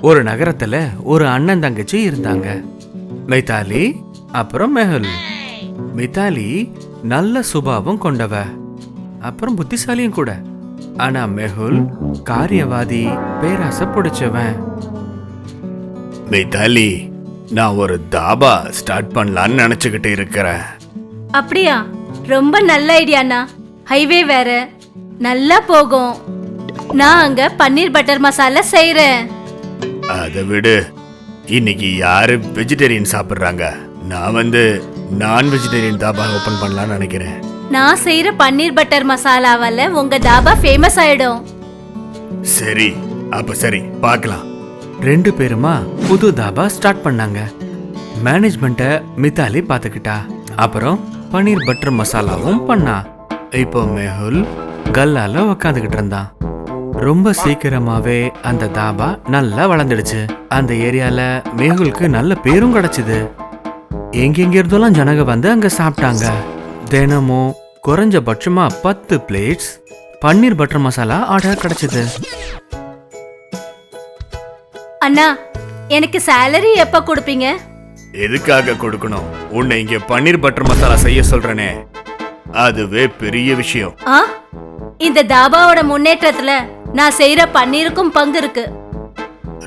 ஒரு நகரத்துல ஒரு அண்ணன் தங்கச்சி இருந்தாங்க, மித்தாலி அப்புறம் மெஹுல். மித்தாலி நல்ல சுபாவம் கொண்டவ, அப்புறம் புத்திசாலியும் கூட. ஆனா மெஹுல் காரியவாதி, பேராசை பிடிச்சவன். மித்தாலி, நான் ஒரு தாபா ஸ்டார்ட் பண்ணலான்னு நினைச்சுக்கிட்டு இருக்கிறேன். அப்படியா? ரொம்ப நல்ல ஐடியாண்ணா. ஹைவே வேற, நல்லா போகும். நான் அங்க பன்னீர் பட்டர் மசாலா செய்யறேன். அதை விடு, இன்னைக்கு யாரு வெஜிடேரியன் சாப்பிடுறாங்க? நான் நான் வெஜிடேரியன் தாபா ஓபன் பண்ணலாம்னு நினைக்கிறேன். நான் செய்யற பன்னீர் பட்டர் மசாலாவால உங்க தாபா ஃபேமஸ் ஆயிடும். சரி, அப்ப சரி, பார்க்கலாம். ரெண்டு பேருமா புது தாபா ஸ்டார்ட் பண்ணாங்க. மேனேஜ்மெண்ட்ட மித்தாலி பாத்துக்கிட்டா, அப்புறம் பன்னீர் பட்டர் மசாலாவும் பண்ணா. இப்போ மெஹுல் கல்லால உக்காந்துக்கிட்டு இருந்தான். ரொம்ப சீக்கிரமாவே அந்த தாபா நல்லா வளர்ந்துடுச்சு. அந்த ஏரியால மெஹுலுக்கு நல்ல பேரும் கிடைச்சது. எங்கெங்க இருந்தெல்லாம் ஜனங்க வந்து அங்க சாப்பிட்டாங்க. தினமும் குறைஞ்சபட்சமா 10 பிளேட்ஸ் பன்னீர் பட்டர் மசாலா ஆர்டர் கிடைச்சது. அண்ணா, எனக்கு சேலரி எப்ப கொடுப்பீங்க? எதுக்காக கொடுக்கணும்? உன்னை இங்க பன்னீர் பட்டர் மசாலா செய்ய சொல்றனே, அதுவே பெரிய விஷயம். இந்த தாபாவோட முன்னேற்றத்துல நான் செய்யற பன்னீருக்கும் பங்கு இருக்கு.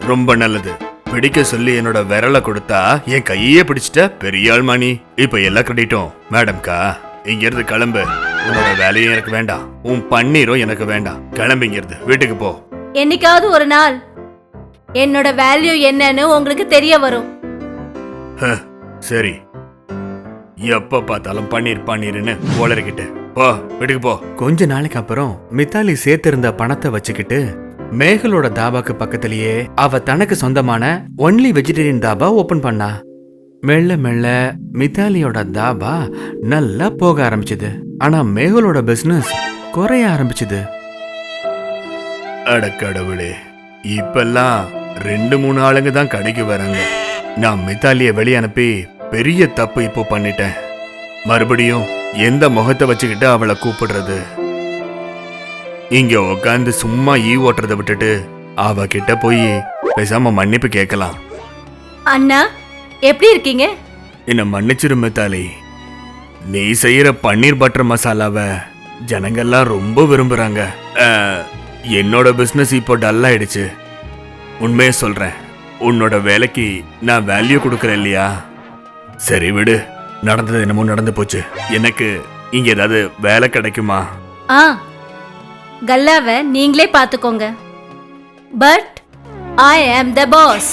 ரொம்ப நல்லது. பிடிக்க சொல்லி என்னோட விரலை கொடுத்தா என் கையே பிடிச்சிட்ட. பெரிய ஆள் மணி. இப்ப எல்லா கிரெடிட்டும் மேடம்கா. இங்க இருந்து கிளம்பு. உன்னோட வேலையும் எனக்கு வேண்டாம், உன் பன்னீரும் எனக்கு வேண்டாம். கிளம்பு இங்க இருந்து, வீட்டுக்கு போ. என்னைக்காவது ஒரு நாள் என்னோட வேல்யூ என்னன்னு உங்களுக்கு தெரிய வரும். சரி, எப்ப பார்த்தாலும் பன்னீர் பன்னீர்னு ஓலறிக்கிட்டு போ, வீட்டுக்கு போ. கொஞ்ச நாளைக்கு அப்புறம் மித்தாலி சேர்த்திருந்த பணத்தை வச்சுக்கிட்டு மேகலோட தாபாக்கு பக்கத்திலேயே அவ தனக்கு சொந்தமான ஒன்லி வெஜிடேரியன் தாபா ஓபன் பண்ணா. மெல்ல மெல்ல மித்தாலியோட தாபா நல்லா போக ஆரம்பிச்சது. ஆனா மேகலோட பிசினஸ் குறைய ஆரம்பிச்சது. அடக்கடவுளே, இப்பெல்லாம் 2-3 ஆளுங்க தான் கடைக்கு வராங்க. நான் மித்தாலிய வெளியே அனுப்பி பெரிய தப்பு இப்போ பண்ணிட்டேன். மறுபடியும் எந்த முகத்தை வச்சுக்கிட்டு அவளை கூப்பிடுறது? இங்க உட்காந்து சும்மா ஓட்டுறதை விட்டுட்டு அவ கிட்ட போய் பேசாம மன்னிப்பு கேட்கலாம். அண்ணா, எப்படி இருக்கீங்க? என்ன மன்னிச்சிரு மித்தாலி. நீ செய்யற பன்னீர் பட்டர் மசாலாவை ஜனங்கள்லாம் ரொம்ப விரும்புறாங்க. என்னோட பிசினஸ் இப்போ டல் ஆயிடுச்சு. உண்மையை சொல்றேன், உன்னோட வேலைக்கு நான் வேல்யூ கொடுக்கறேன் இல்லையா? சரி விடு, நடந்தது என்னமோ நடந்து போச்சு. எனக்கு இங்க ஏதாவது வேலை கிடைக்குமா? கல்லாவை நீங்களே பாத்துக்கோங்க. பட் ஐ ஆம் தி பாஸ்.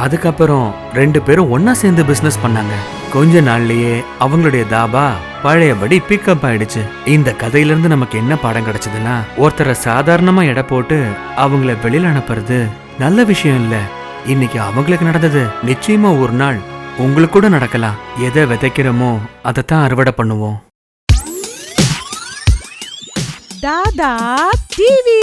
அதுக்கப்புறம் 2 பேரும் ஒன்னா சேர்ந்து பிசினஸ் பண்ணாங்க. கொஞ்ச நாள்லயே அவங்களுடைய தாபா பழையபடி பிக்கப் ஆயிடுச்சு. இந்த கதையில இருந்து நமக்கு என்ன பாடம் கிடைச்சதுன்னா, ஒருத்தரை சாதாரணமா எடை போட்டு அவங்கள வெளியில அனுப்புறது நல்ல விஷயம் இல்ல. இன்னைக்கு அவங்களுக்கு நடந்தது நிச்சயமா ஒரு நாள் உங்களுக்கு கூட நடக்கலாம். எதை விதைக்கிறோமோ அதைத்தான் அறுவடை பண்ணுவோம். தாதா டிவி.